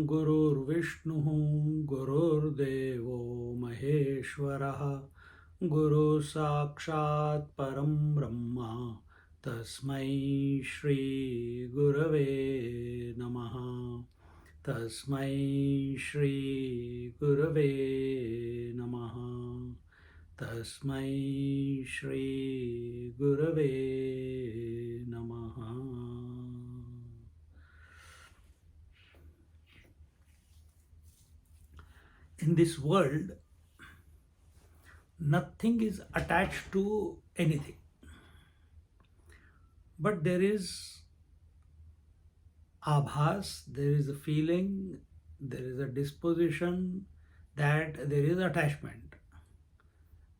गुरुर्विष्णुः गुरुर्देवो महेश्वरः गुरु साक्षात् परं ब्रह्म तस्मै श्री गुरवे नमः तस्मै श्री गुरवे नमः तस्मै श्री गुरवे नमः. In this world, nothing is attached to anything. But there is abhas, there is a feeling, there is a disposition that there is attachment.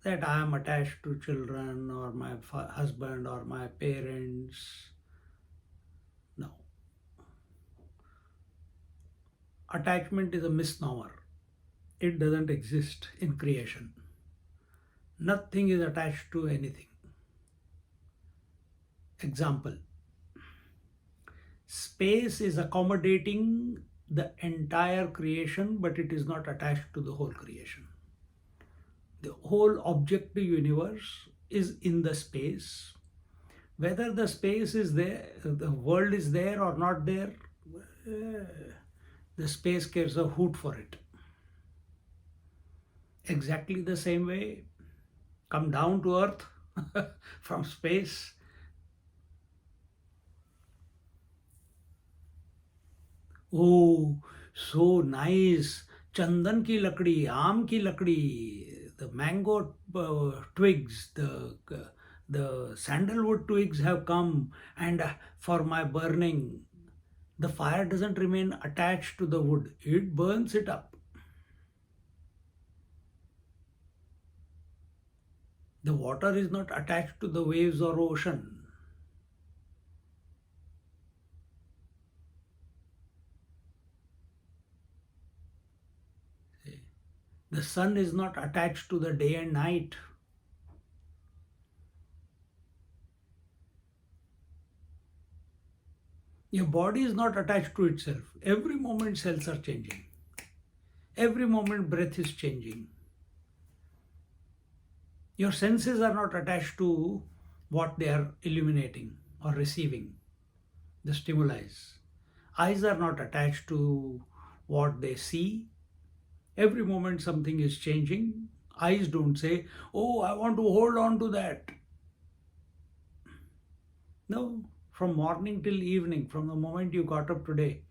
That I am attached to children or my husband or my parents. No. Attachment is a misnomer. It doesn't exist in creation. Nothing is attached to anything. Example. Space is accommodating the entire creation, but it is not attached to the whole creation. The whole objective universe is in the space. Whether the space is there, the world is there or not there, the space cares a hoot for it. Exactly the same way, come down to earth from space. Oh, so nice. Chandan ki lakdi, aam ki lakdi, the mango twigs, the sandalwood twigs have come, and for my burning, the fire doesn't remain attached to the wood. It burns it up. The water is not attached to the waves or ocean. The sun is not attached to the day and night. Your body is not attached to itself. Every moment cells are changing. Every moment breath is changing. Your senses are not attached to what they are illuminating or receiving, the stimuli. Eyes are not attached to what they see. Every moment something is changing. Eyes don't say, oh, I want to hold on to that. No, from morning till evening, from the moment you got up today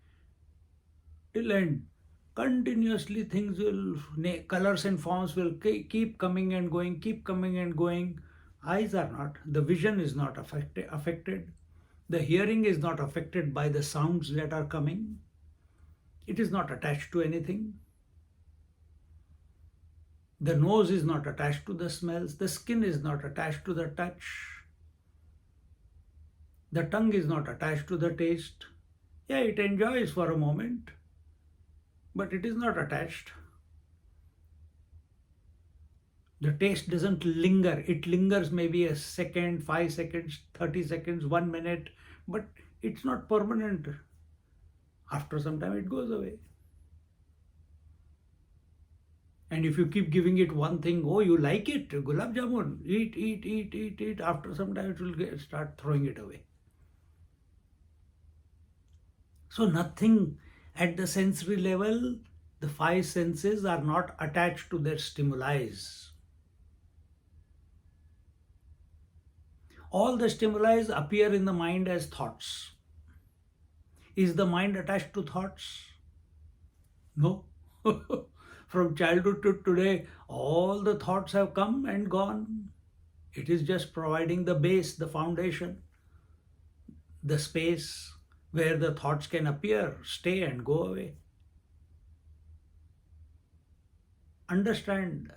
till end, continuously things will, colors and forms will keep coming and going, keep coming and going. Eyes are not, the vision is not affected. The hearing is not affected by the sounds that are coming. It is not attached to anything. The nose is not attached to the smells. The skin is not attached to the touch. The tongue is not attached to the taste. Yeah, it enjoys for a moment, but it is not attached. The taste doesn't linger. It lingers maybe a second, 5 seconds, 30 seconds, 1 minute, but it's not permanent. After some time, it goes away. And if you keep giving it one thing, oh, you like it, gulab jamun, eat. After some time, it will start throwing it away. So nothing at the sensory level, the 5 senses are not attached to their stimuli. All the stimuli appear in the mind as thoughts. Is the mind attached to thoughts? No. From childhood to today, all the thoughts have come and gone. It is just providing the base, the foundation, the space where the thoughts can appear, stay and go away. Understand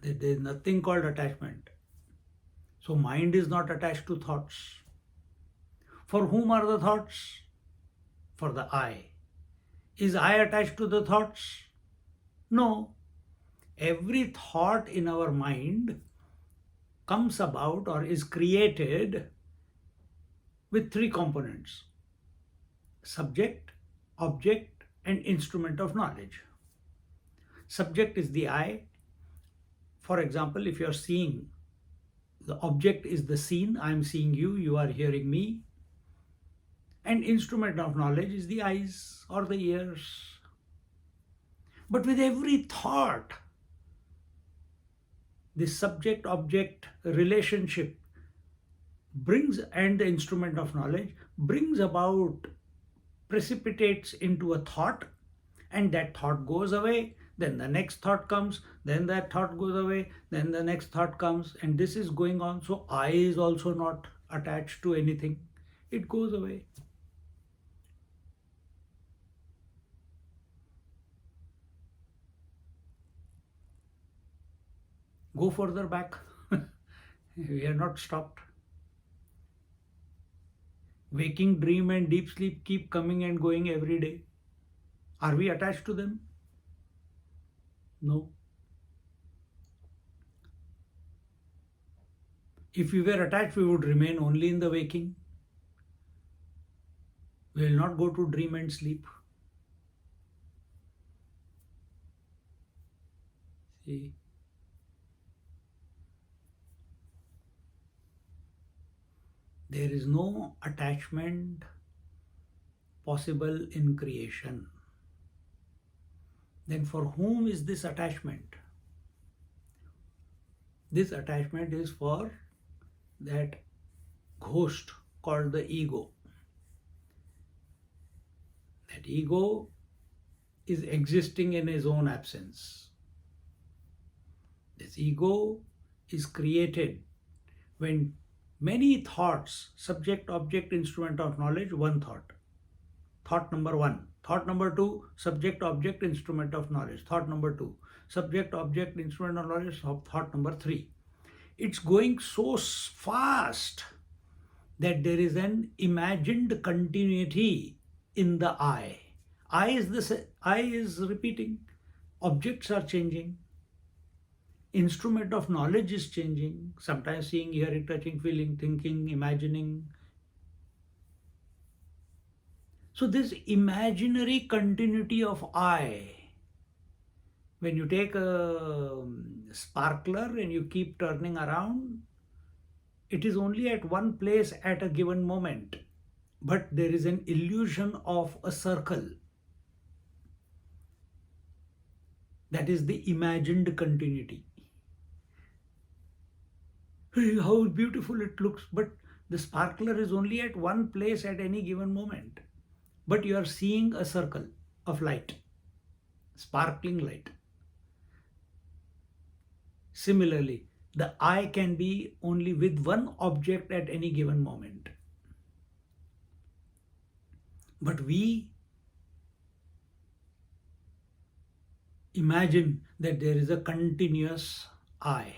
that there is nothing called attachment. So mind is not attached to thoughts. For whom are the thoughts? For the I. Is I attached to the thoughts? No. Every thought in our mind comes about or is created with 3 components. subject, object, and instrument of knowledge. Subject is the eye. For example, if you're seeing, the object is the scene. I'm seeing you, you are hearing me. And instrument of knowledge is the eyes or the ears. But with every thought, this subject object relationship brings, and the instrument of knowledge brings about, precipitates into a thought, and that thought goes away, then the next thought comes, then that thought goes away, then the next thought comes, and this is going on. So I is also not attached to anything, it goes away. Go further back. We are not stopped. Waking dream and deep sleep keep coming and going every day. Are we attached to them? No. If we were attached, we would remain only in the waking. We will not go to dream and sleep. See? There is no attachment possible in creation. Then for whom is this attachment? This attachment is for that ghost called the ego. That ego is existing in his own absence. This ego is created when many thoughts, subject, object, instrument of knowledge, one thought. Thought number one. Thought number two, subject, object, instrument of knowledge. Thought number two, subject, object, instrument of knowledge. Thought number three. It's going so fast that there is an imagined continuity in the I. I is repeating. Objects are changing. Instrument of knowledge is changing. Sometimes seeing, hearing, touching, feeling, thinking, imagining. So this imaginary continuity of I, when you take a sparkler and you keep turning around, it is only at one place at a given moment, but there is an illusion of a circle. That is the imagined continuity. How beautiful it looks, but the sparkler is only at one place at any given moment. But you are seeing a circle of light, sparkling light. Similarly, the I can be only with one object at any given moment. But we imagine that there is a continuous I.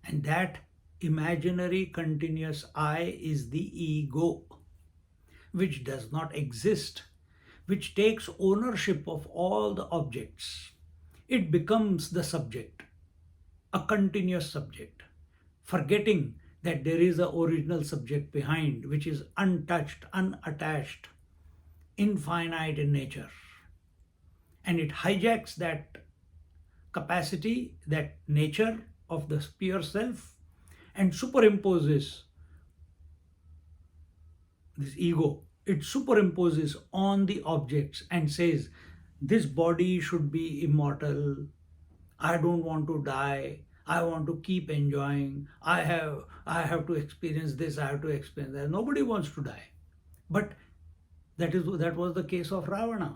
And that imaginary continuous I is the ego, which does not exist, which takes ownership of all the objects. It becomes the subject, a continuous subject, forgetting that there is an original subject behind, which is untouched, unattached, infinite in nature. And it hijacks that capacity, that nature of the pure self, and superimposes this ego. It superimposes on the objects and says, this body should be immortal. I don't want to die. I want to keep enjoying. I have to experience this. I have to experience that. Nobody wants to die. But that was the case of Ravana.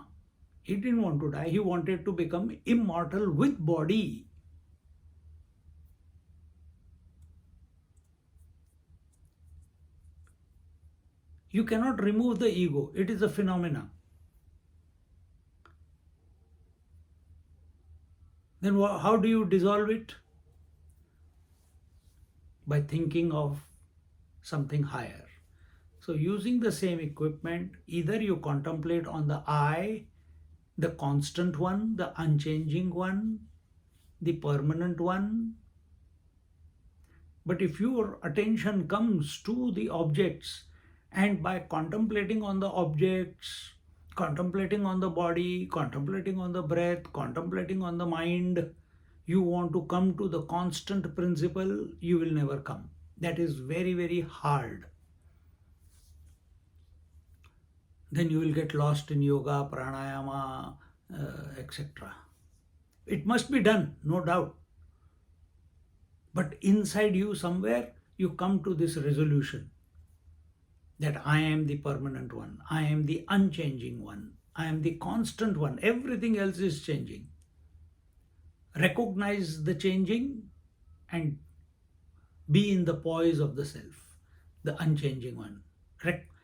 He didn't want to die. He wanted to become immortal with body. You cannot remove the ego. It is a phenomena. Then how do you dissolve it? By thinking of something higher. So using the same equipment, either you contemplate on the I, the constant one, the unchanging one, the permanent one. But if your attention comes to the objects And by contemplating on the objects, contemplating on the body, contemplating on the breath, contemplating on the mind, you want to come to the constant principle, you will never come. That is very, very hard. Then you will get lost in yoga, pranayama, etc. It must be done, no doubt. But inside you, somewhere, you come to this resolution that I am the permanent one, I am the unchanging one, I am the constant one, everything else is changing. Recognize the changing and be in the poise of the self, the unchanging one.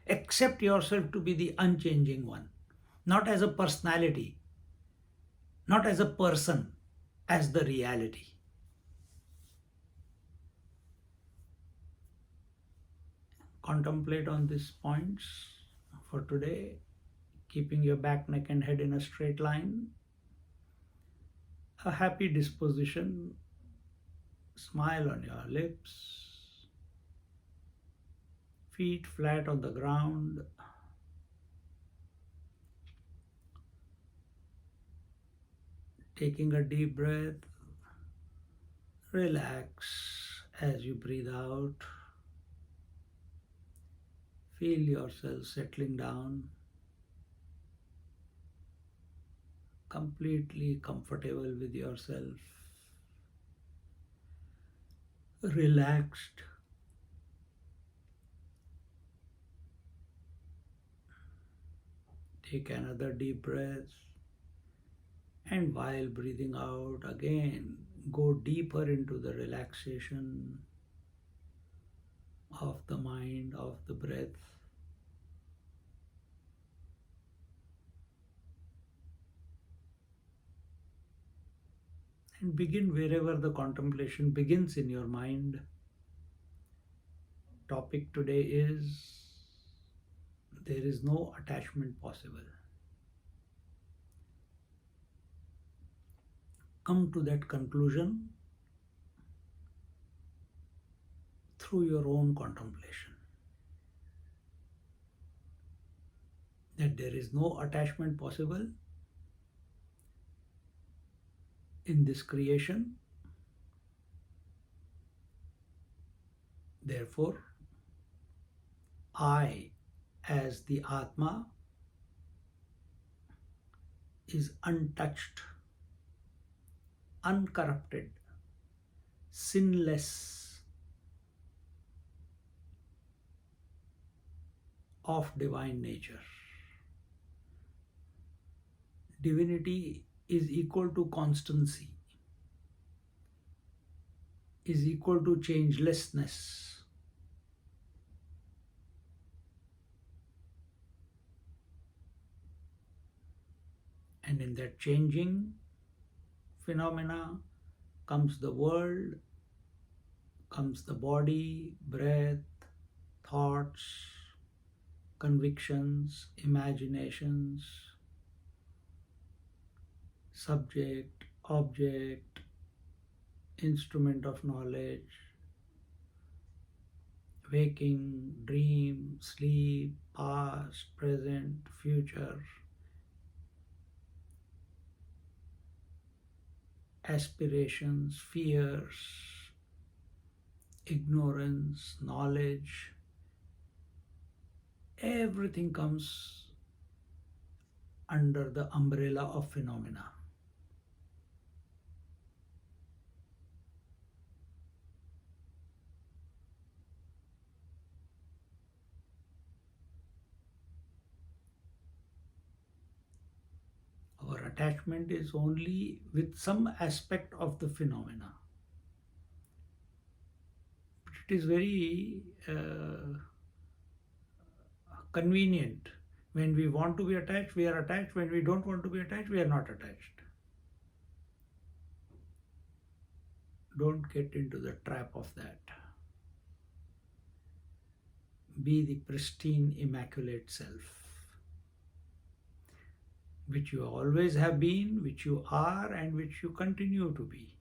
Accept yourself to be the unchanging one, not as a personality, not as a person, as the reality. Contemplate on these points for today, keeping your back, neck, and head in a straight line, a happy disposition, smile on your lips, feet flat on the ground. Taking a deep breath, relax as you breathe out. Feel yourself settling down, completely comfortable with yourself, relaxed. Take another deep breath, and while breathing out, again go deeper into the relaxation of the mind, of the breath. And begin wherever the contemplation begins in your mind. Topic today is there is no attachment possible. Come to that conclusion through your own contemplation. That there is no attachment possible in this creation. Therefore, I, as the Atma, is untouched, uncorrupted, sinless, of divine nature. Divinity is equal to constancy, is equal to changelessness. And in that changing phenomena comes the world, comes the body, breath, thoughts, convictions, imaginations, subject, object, instrument of knowledge, waking, dream, sleep, past, present, future, aspirations, fears, ignorance, knowledge, everything comes under the umbrella of phenomena. Our attachment is only with some aspect of the phenomena. But it is very convenient. When we want to be attached, we are attached. When we don't want to be attached, we are not attached. Don't get into the trap of that. Be the pristine, immaculate self, which you always have been, which you are, and which you continue to be.